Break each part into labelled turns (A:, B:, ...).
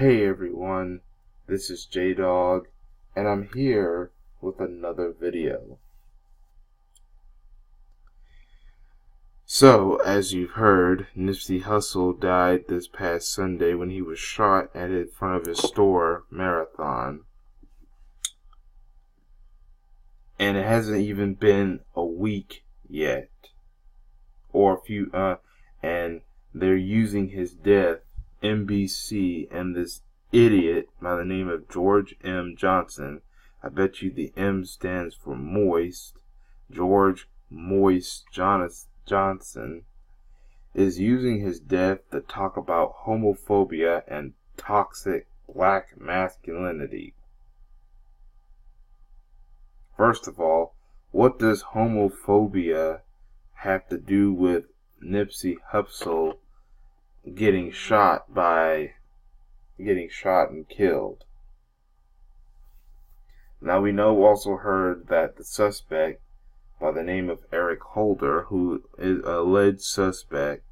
A: Hey everyone, this is J-Dog, and I'm here with another video. So, as you've heard, Nipsey Hussle died this past Sunday when he was shot in front of his store, Marathon. And it hasn't even been a week yet. And they're using his death, NBC, and this idiot by the name of George M. Johnson. I bet you the M stands for moist. George Moist Johnson is using his death to talk about homophobia and toxic black masculinity. First of all, what does homophobia have to do with Nipsey Hussle getting shot and killed? Now we also heard that the suspect by the name of Eric Holder, who is an alleged suspect,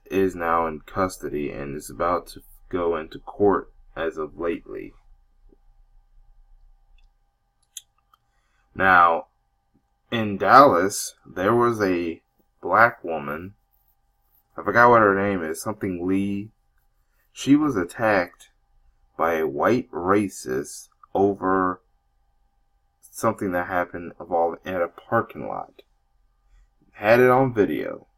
A: is now in custody and is about to go into court as of lately. Now, in Dallas, there was a black woman, I forgot what her name is, something Lee. She was attacked by a white racist over something that happened at a parking lot. Had it on video.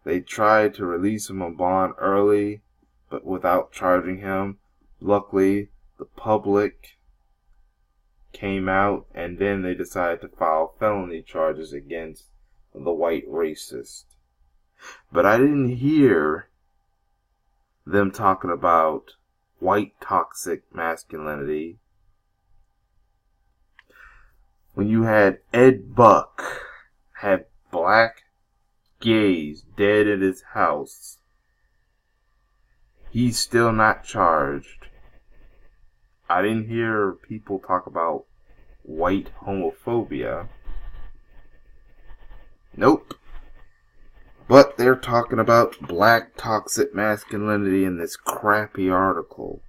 A: They tried to release him on bond early, but without charging him. Luckily, the public came out, and then they decided to file felony charges against the white racist. But I didn't hear them talking about white toxic masculinity. When you had Ed Buck have black gays dead at his house, he's still not charged. I didn't hear people talk about white homophobia. Nope. But they're talking about black toxic masculinity in this crappy article.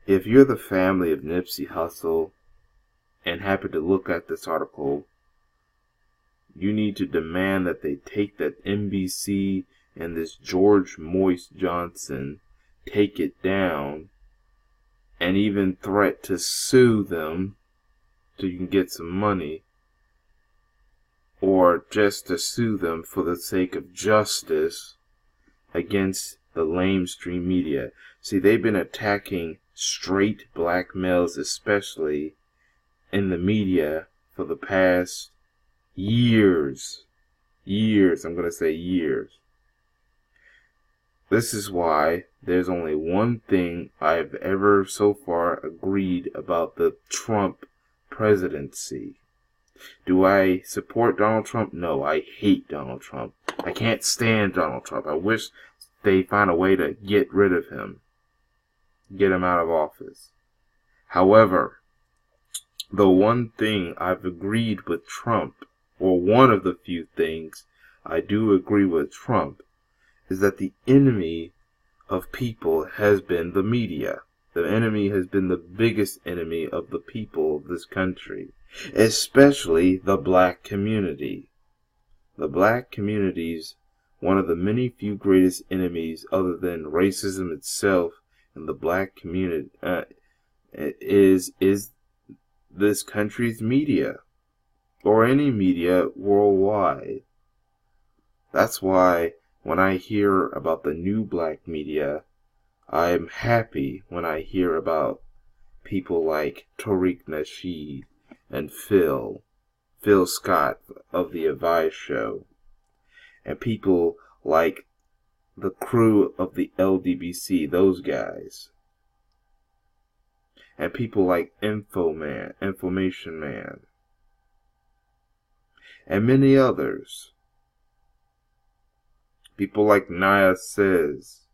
A: If you're the family of Nipsey Hussle and happen to look at this article, you need to demand that they take that NBC and this George Moist Johnson take it down, and even threat to sue them so you can get some money, or just to sue them for the sake of justice against the lamestream media. See, they've been attacking straight black males, especially in the media, for the past years. I'm going to say years. This is why there's only one thing I've ever so far agreed about the Trump presidency. Do I support Donald Trump? No, I hate Donald Trump. I can't stand Donald Trump. I wish they find a way to get rid of him. Get him out of office. However, the one thing I've agreed with Trump, or one of the few things I do agree with Trump, is that the enemy of people has been the media. The enemy has been the biggest enemy of the people of this country, especially the black community. The black community's one of the many few greatest enemies other than racism itself, and the black community is this country's media, or any media worldwide. That's why when I hear about the new black media, I am happy when I hear about people like Tariq Nasheed and Phil Scott of the Advice Show, and people like the crew of the LDBC, those guys, and people like Information Man, and many others. People like Naya Says,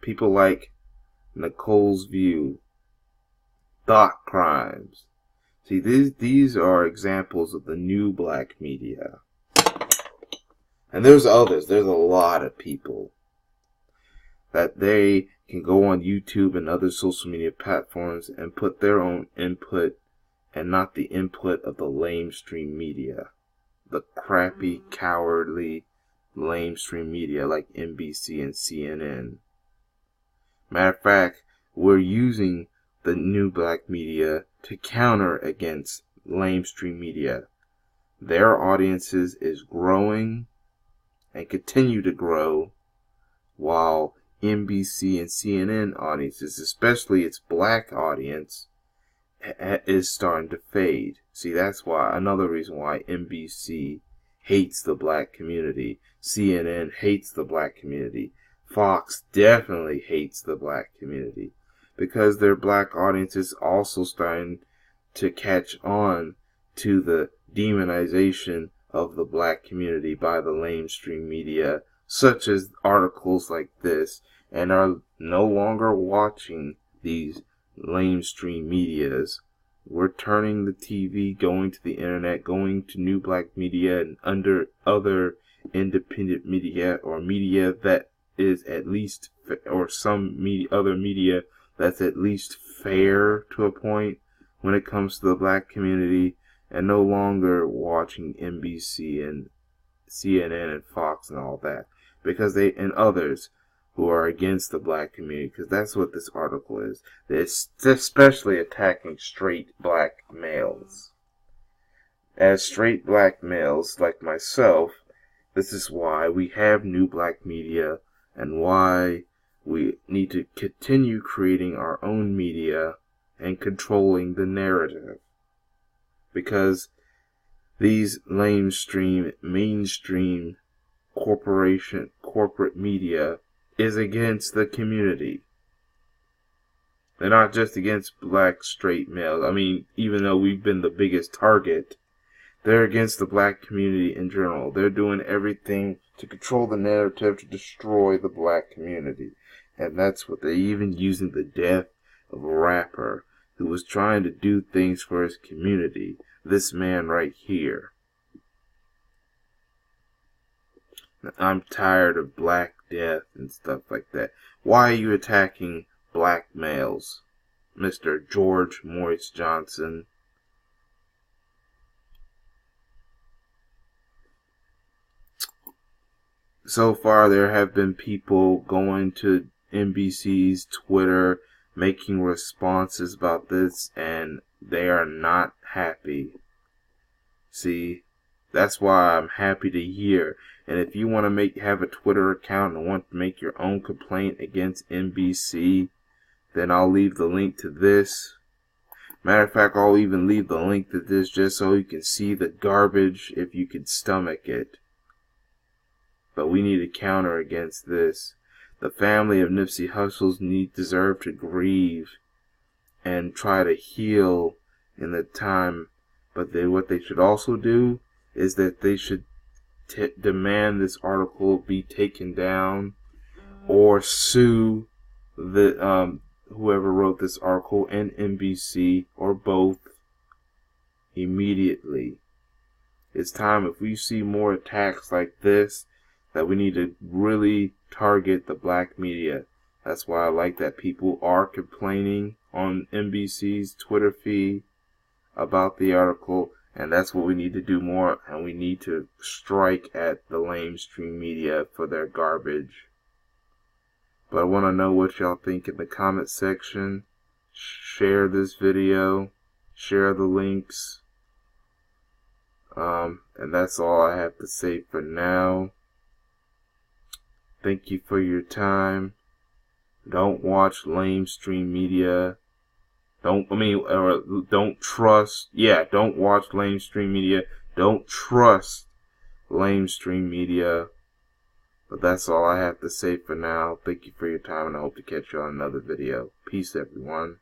A: people like Nicole's View, Thought Crimes. See, these are examples of the new black media. And there's others. There's a lot of people that they can go on YouTube and other social media platforms and put their own input and not the input of the lamestream media. The crappy, cowardly, lamestream media like NBC and CNN. Matter of fact, we're using the new black media to counter against lamestream media. Their audiences is growing and continue to grow, while NBC and CNN audiences, especially its black audience, is starting to fade. See, that's why, another reason why NBC hates the black community. CNN hates the black community. Fox definitely hates the black community, because their black audience is also starting to catch on to the demonization of the black community by the lamestream media, such as articles like this, and are no longer watching these lamestream medias. We're turning the TV, going to the internet, going to new black media and under other independent media, or media that is at least, or some media, other media that's at least fair to a point when it comes to the black community, and no longer watching NBC and CNN and Fox and all that, because they, and others who are against the black community, because that's what this article is. It's especially attacking straight black males. As straight black males like myself, this is why we have new black media, and why we need to continue creating our own media and controlling the narrative. Because these mainstream corporate media is against the community. They're not just against black straight males. I mean, even though we've been the biggest target, they're against the black community in general. They're doing everything to control the narrative, to destroy the black community. And that's what they're even using the death of a rapper who was trying to do things for his community. This man right here. I'm tired of black death and stuff like that. Why are you attacking black males, Mr. George Morris Johnson? So far, there have been people going to NBC's Twitter, making responses about this, and they are not happy. See, that's why I'm happy to hear. And if you want to have a Twitter account and want to make your own complaint against NBC, then I'll leave the link to this. Matter of fact, I'll even leave the link to this just so you can see the garbage if you can stomach it. But we need to counter against this. The family of Nipsey Hussle deserve to grieve and try to heal in the time. But what they should also do is that they should demand this article be taken down, or sue the whoever wrote this article and NBC, or both, immediately. It's time, if we see more attacks like this, that we need to really target the black media. That's why I like that people are complaining on NBC's Twitter feed about the article, and that's what we need to do more, and we need to strike at the lamestream media for their garbage. But I want to know what y'all think in the comment section. Share this video, share the links, and that's all I have to say for now. Thank you for your time. Don't watch lamestream media. Don't trust. Yeah, don't watch lamestream media. Don't trust lamestream media. But that's all I have to say for now. Thank you for your time, and I hope to catch you on another video. Peace, everyone.